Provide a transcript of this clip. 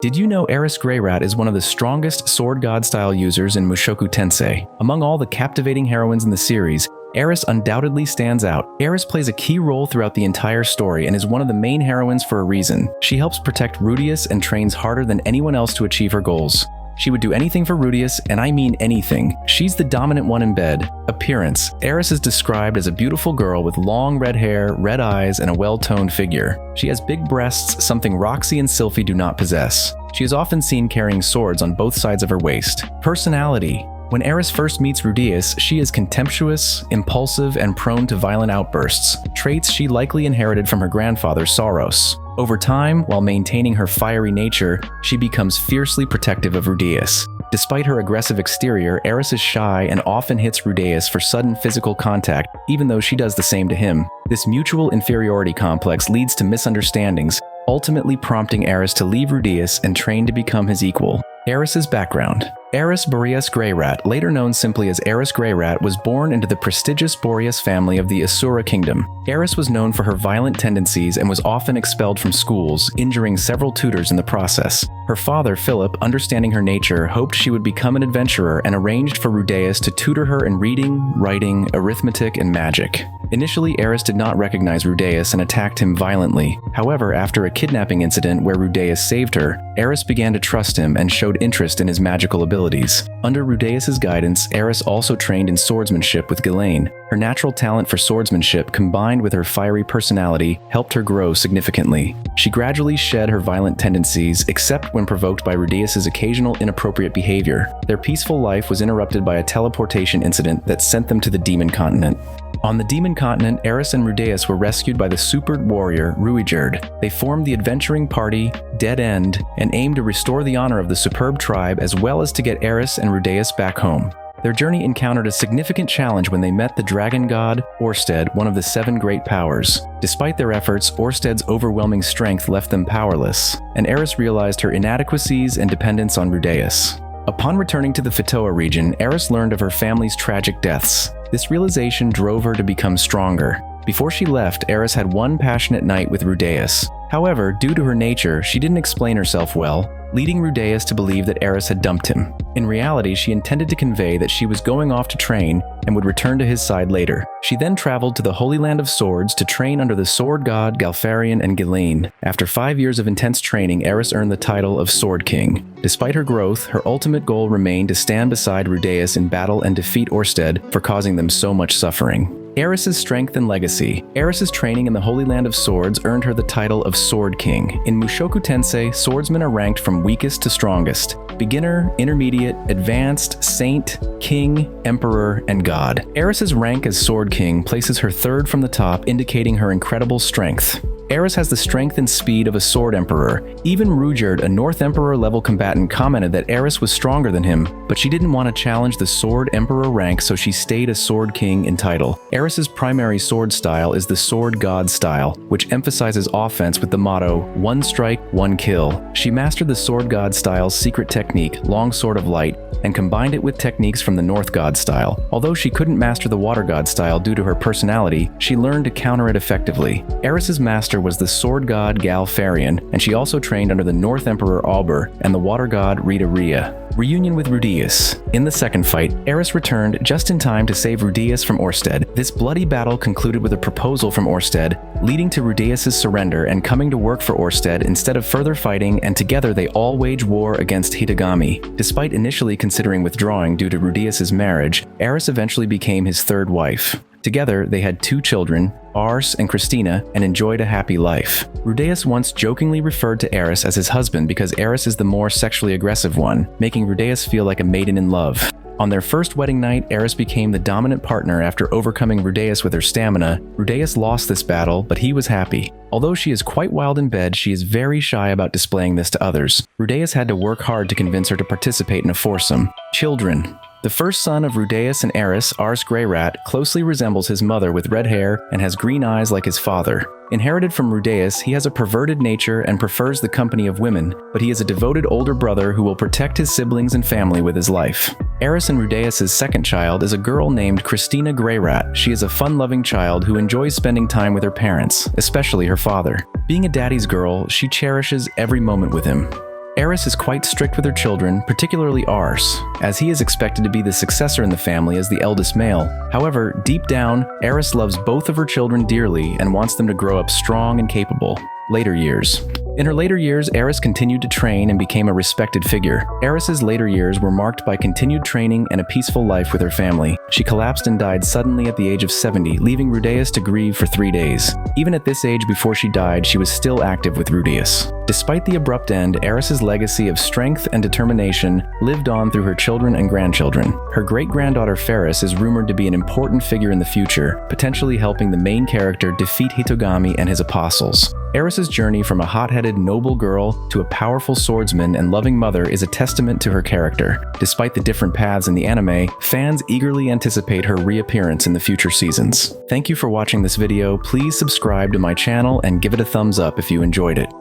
Did you know Eris Greyrat is one of the strongest sword god style users in Mushoku Tensei? Among all the captivating heroines in the series, Eris undoubtedly stands out. Eris plays a key role throughout the entire story and is one of the main heroines for a reason. She helps protect Rudeus and trains harder than anyone else to achieve her goals. She would do anything for Rudeus, and I mean anything. She's the dominant one in bed. Appearance. Eris is described as a beautiful girl with long red hair, red eyes, and a well-toned figure. She has big breasts, something Roxy and Sylphiette do not possess. She is often seen carrying swords on both sides of her waist. Personality. When Eris first meets Rudeus, she is contemptuous, impulsive, and prone to violent outbursts, traits she likely inherited from her grandfather Sauros. Over time, while maintaining her fiery nature, she becomes fiercely protective of Rudeus. Despite her aggressive exterior, Eris is shy and often hits Rudeus for sudden physical contact, even though she does the same to him. This mutual inferiority complex leads to misunderstandings, ultimately prompting Eris to leave Rudeus and train to become his equal. Eris's background. Eris Greyrat, later known simply as Eris Greyrat, was born into the prestigious Boreas family of the Asura kingdom. Eris was known for her violent tendencies and was often expelled from schools, injuring several tutors in the process. Her father, Philip, understanding her nature, hoped she would become an adventurer and arranged for Rudeus to tutor her in reading, writing, arithmetic, and magic. Initially, Eris did not recognize Rudeus and attacked him violently. However, after a kidnapping incident where Rudeus saved her, Eris began to trust him and showed interest in his magical abilities. Under Rudeus's guidance, Eris also trained in swordsmanship with Ghislaine. Her natural talent for swordsmanship combined with her fiery personality helped her grow significantly. She gradually shed her violent tendencies, except when provoked by Rudeus's occasional inappropriate behavior. Their peaceful life was interrupted by a teleportation incident that sent them to the Demon Continent. On the Demon Continent, Eris and Rudeus were rescued by the supered warrior Ruigerd. They formed the adventuring party Dead End and aimed to restore the honor of the superb tribe as well as to get Eris and Rudeus back home. Their journey encountered a significant challenge when they met the dragon god Orsted, one of the 7 great powers. Despite their efforts, Orsted's overwhelming strength left them powerless, and Eris realized her inadequacies and dependence on Rudeus. Upon returning to the Fitoa region, Eris learned of her family's tragic deaths. This realization drove her to become stronger. Before she left, Eris had one passionate night with Rudeus. However, due to her nature, she didn't explain herself well, leading Rudeus to believe that Eris had dumped him. In reality, she intended to convey that she was going off to train and would return to his side later. She then traveled to the Holy Land of Swords to train under the sword god Galfarion and Ghislaine. After 5 years of intense training, Eris earned the title of Sword King. Despite her growth, her ultimate goal remained to stand beside Rudeus in battle and defeat Orsted for causing them so much suffering. Eris's strength and legacy. Eris's training in the Holy Land of Swords earned her the title of Sword King. In Mushoku Tensei, swordsmen are ranked from weakest to strongest: beginner, intermediate, advanced, saint, king, emperor, and god. Eris's rank as Sword King places her 3rd from the top, indicating her incredible strength. Eris has the strength and speed of a sword emperor. Even Ruigerd, a North Emperor level combatant, commented that Eris was stronger than him, but she didn't want to challenge the sword emperor rank, so she stayed a Sword King in title. Eris's primary sword style is the sword god style, which emphasizes offense with the motto, 1 strike, 1 kill. She mastered the sword god style's secret technique, Long Sword of Light, and combined it with techniques from the North god style. Although she couldn't master the water god style due to her personality, she learned to counter it effectively. Eris's master was the sword god Galfarion, and she also trained under the North Emperor Albur and the water god Rita Rhea. Reunion with Rudeus. In the second fight, Eris returned just in time to save Rudeus from Orsted. This bloody battle concluded with a proposal from Orsted, leading to Rudeus's surrender and coming to work for Orsted instead of further fighting, and together they all wage war against Hitagami. Despite initially considering withdrawing due to Rudeus's marriage, Eris eventually became his 3rd wife. Together, they had 2 children, Ars and Christina, and enjoyed a happy life. Rudeus once jokingly referred to Eris as his husband because Eris is the more sexually aggressive one, making Rudeus feel like a maiden in love. On their first wedding night, Eris became the dominant partner after overcoming Rudeus with her stamina. Rudeus lost this battle, but he was happy. Although she is quite wild in bed, she is very shy about displaying this to others. Rudeus had to work hard to convince her to participate in a foursome. Children. The first son of Rudeus and Eris, Eris Greyrat, closely resembles his mother with red hair and has green eyes like his father. Inherited from Rudeus, he has a perverted nature and prefers the company of women, but he is a devoted older brother who will protect his siblings and family with his life. Eris and Rudeus's second child is a girl named Christina Greyrat. She is a fun-loving child who enjoys spending time with her parents, especially her father. Being a daddy's girl, she cherishes every moment with him. Eris is quite strict with her children, particularly Ars, as he is expected to be the successor in the family as the eldest male. However, deep down, Eris loves both of her children dearly and wants them to grow up strong and capable. Later years. In her later years, Eris continued to train and became a respected figure. Eris's later years were marked by continued training and a peaceful life with her family. She collapsed and died suddenly at the age of 70, leaving Rudeus to grieve for 3 days. Even at this age before she died, she was still active with Rudeus. Despite the abrupt end, Eris's legacy of strength and determination lived on through her children and grandchildren. Her great-granddaughter Ferris is rumored to be an important figure in the future, potentially helping the main character defeat Hitogami and his apostles. Eris's journey from a hot-headed noble girl to a powerful swordsman and loving mother is a testament to her character. Despite the different paths in the anime, fans eagerly anticipate her reappearance in the future seasons. Thank you for watching this video. Please subscribe to my channel and give it a thumbs up if you enjoyed it.